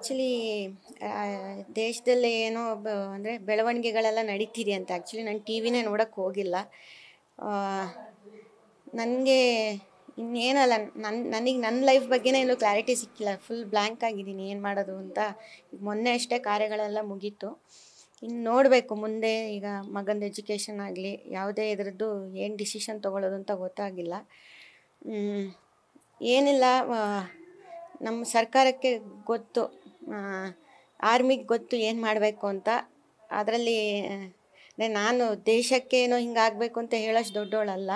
Actually ದೇಶದಲ್ಲಿ ಏನೋ ಅಂದರೆ ಬೆಳವಣಿಗೆಗಳೆಲ್ಲ ನಡೀತಿದೆ ಅಂತ. ಆ್ಯಕ್ಚುಲಿ ನಾನು ಟಿ ವಿನೇ ನೋಡೋಕ್ಕೆ ಹೋಗಿಲ್ಲ. ನನಗೆ ಇನ್ನೇನಲ್ಲ, ನನಗೆ ನನ್ನ ಲೈಫ್ ಬಗ್ಗೆನೇ ಎಲ್ಲೂ ಕ್ಲಾರಿಟಿ ಸಿಕ್ಕಿಲ್ಲ. ಫುಲ್ ಬ್ಲ್ಯಾಂಕ್ ಆಗಿದ್ದೀನಿ, ಏನು ಮಾಡೋದು ಅಂತ. ಈಗ ಮೊನ್ನೆ ಅಷ್ಟೇ ಕಾರ್ಯಗಳೆಲ್ಲ ಮುಗೀತು. ಇನ್ನು ನೋಡಬೇಕು ಮುಂದೆ. ಈಗ ಮಗಂದು ಎಜುಕೇಷನ್ ಆಗಲಿ, ಯಾವುದೇ ಇದರದ್ದು ಏನು ಡಿಸಿಷನ್ ತೊಗೊಳ್ಳೋದು ಅಂತ ಗೊತ್ತಾಗಿಲ್ಲ. ಏನಿಲ್ಲ, ನಮ್ಮ ಸರ್ಕಾರಕ್ಕೆ ಗೊತ್ತು, ಆರ್ಮಿಗೆ ಗೊತ್ತು ಏನು ಮಾಡಬೇಕು ಅಂತ. ಅದರಲ್ಲಿ ನಾನು ದೇಶಕ್ಕೇನೋ ಹಿಂಗಾಗಬೇಕು ಅಂತ ಹೇಳೋಷ್ಟು ದೊಡ್ಡವಳಲ್ಲ.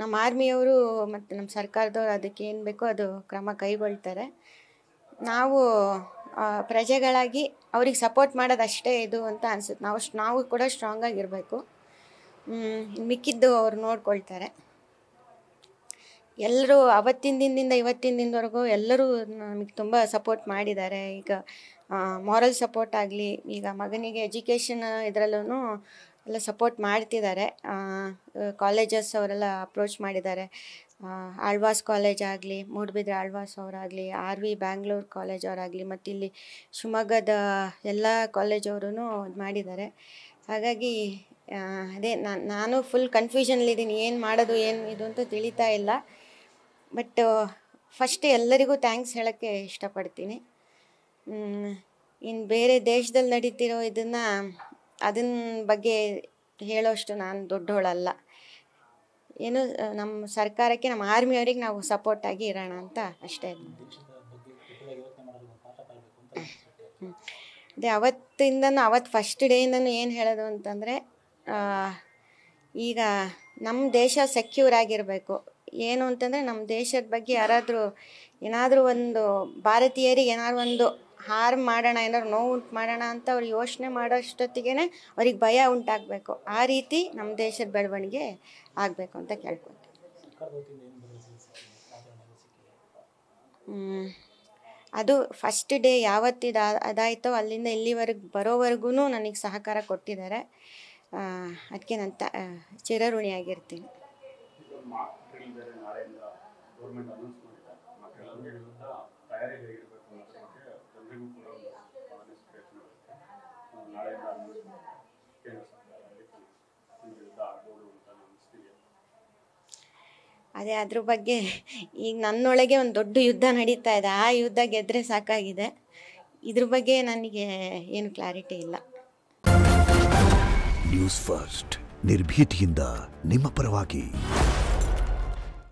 ನಮ್ಮ ಆರ್ಮಿಯವರು ಮತ್ತು ನಮ್ಮ ಸರ್ಕಾರದವ್ರು ಅದಕ್ಕೆ ಏನು ಬೇಕೋ ಅದು ಕ್ರಮ ಕೈಗೊಳ್ತಾರೆ. ನಾವು ಪ್ರಜೆಗಳಾಗಿ ಅವ್ರಿಗೆ ಸಪೋರ್ಟ್ ಮಾಡೋದು ಅಷ್ಟೇ ಇದು ಅಂತ ಅನಿಸುತ್ತೆ. ನಾವು ಕೂಡ ಸ್ಟ್ರಾಂಗಾಗಿರಬೇಕು. ಮಿಕ್ಕಿದ್ದು ಅವ್ರು ನೋಡ್ಕೊಳ್ತಾರೆ. ಎಲ್ಲರೂ ಅವತ್ತಿನ ದಿನದಿಂದ ಇವತ್ತಿನ ದಿನದವರೆಗೂ ಎಲ್ಲರೂ ನಮಗೆ ತುಂಬ ಸಪೋರ್ಟ್ ಮಾಡಿದ್ದಾರೆ. ಈಗ ಮಾರಲ್ ಸಪೋರ್ಟ್ ಆಗಲಿ, ಈಗ ಮಗನಿಗೆ ಎಜುಕೇಷನ್ ಇದರಲ್ಲೂ ಎಲ್ಲ ಸಪೋರ್ಟ್ ಮಾಡ್ತಿದ್ದಾರೆ. ಕಾಲೇಜಸ್ ಅವರೆಲ್ಲ ಅಪ್ರೋಚ್ ಮಾಡಿದ್ದಾರೆ. ಆಳ್ವಾಸ್ ಕಾಲೇಜ್ ಆಗಲಿ, ಮೂಡುಬಿದ್ರೆ ಆಳ್ವಾಸ್ ಅವರಾಗಲಿ, RV ಬ್ಯಾಂಗ್ಳೂರು ಕಾಲೇಜ್ ಅವರಾಗಲಿ, ಮತ್ತು ಇಲ್ಲಿ ಶಿವಮೊಗ್ಗದ ಎಲ್ಲ ಕಾಲೇಜವರು ಇದು ಮಾಡಿದ್ದಾರೆ. ಹಾಗಾಗಿ ಅದೇ ನಾನು ಫುಲ್ ಕನ್ಫ್ಯೂಷನಲ್ಲಿದ್ದೀನಿ, ಏನು ಮಾಡೋದು ಏನು ಇದು ಅಂತ ತಿಳಿತಾ ಇಲ್ಲ. ಬಟ್ ಫಸ್ಟ್ ಎಲ್ಲರಿಗೂ ಥ್ಯಾಂಕ್ಸ್ ಹೇಳೋಕ್ಕೆ ಇಷ್ಟಪಡ್ತೀನಿ. ಇನ್ನು ಬೇರೆ ದೇಶದಲ್ಲಿ ನಡೀತಿರೋ ಅದನ್ನ ಬಗ್ಗೆ ಹೇಳೋಷ್ಟು ನಾನು ದೊಡ್ಡವಳಲ್ಲ. ಏನು ನಮ್ಮ ಸರ್ಕಾರಕ್ಕೆ, ನಮ್ಮ ಆರ್ಮಿಯವ್ರಿಗೆ ನಾವು ಸಪೋರ್ಟಾಗಿ ಇರೋಣ ಅಂತ ಅಷ್ಟೇ. ಅದೇ ಅವತ್ತು ಫಸ್ಟ್ ಡೇಯಿಂದನೂ ಏನು ಹೇಳೋದು ಅಂತಂದರೆ, ಈಗ ನಮ್ಮ ದೇಶ ಸೆಕ್ಯೂರ್ ಆಗಿರಬೇಕು. ಏನು ಅಂತಂದರೆ, ನಮ್ಮ ದೇಶದ ಬಗ್ಗೆ ಏನಾದರೂ ಒಂದು ಭಾರತೀಯರಿಗೆ ಏನಾದ್ರು ಒಂದು ಹಾರ್ಮ್ ಮಾಡೋಣ, ಏನಾದ್ರು ನೋವು ಉಂಟು ಮಾಡೋಣ ಅಂತ ಅವ್ರು ಯೋಚನೆ ಮಾಡೋಷ್ಟೊತ್ತಿಗೆ ಅವ್ರಿಗೆ ಭಯ ಉಂಟಾಗಬೇಕು. ಆ ರೀತಿ ನಮ್ಮ ದೇಶದ ಬೆಳವಣಿಗೆ ಆಗಬೇಕು ಅಂತ ಕೇಳ್ಕೊತೀನಿ. ಅದು ಫಸ್ಟ್ ಡೇ ಯಾವತ್ತಿದು ಅದಾಯಿತೋ ಅಲ್ಲಿಂದ ಇಲ್ಲಿವರೆಗೆ ಬರೋವರೆಗೂ ನನಗೆ ಸಹಕಾರ ಕೊಟ್ಟಿದ್ದಾರೆ. ಅದಕ್ಕೆ ನಾನು ಚಿರಋಣಿಯಾಗಿರ್ತೀನಿ. ಅದೇ ಅದ್ರ ಬಗ್ಗೆ ಈಗ ನನ್ನೊಳಗೆ ಒಂದು ದೊಡ್ಡ ಯುದ್ಧ ನಡೀತಾ ಇದೆ. ಆ ಯುದ್ಧ ಗೆದ್ದರೆ ಸಾಕಾಗಿದೆ. ಇದ್ರ ಬಗ್ಗೆ ನನಗೆ ಏನು ಕ್ಲಾರಿಟಿ ಇಲ್ಲ. ನ್ಯೂಸ್ ಫಸ್ಟ್, ನಿರ್ಭೀತಿಯಿಂದ ನಿಮ್ಮ ಪರವಾಗಿ.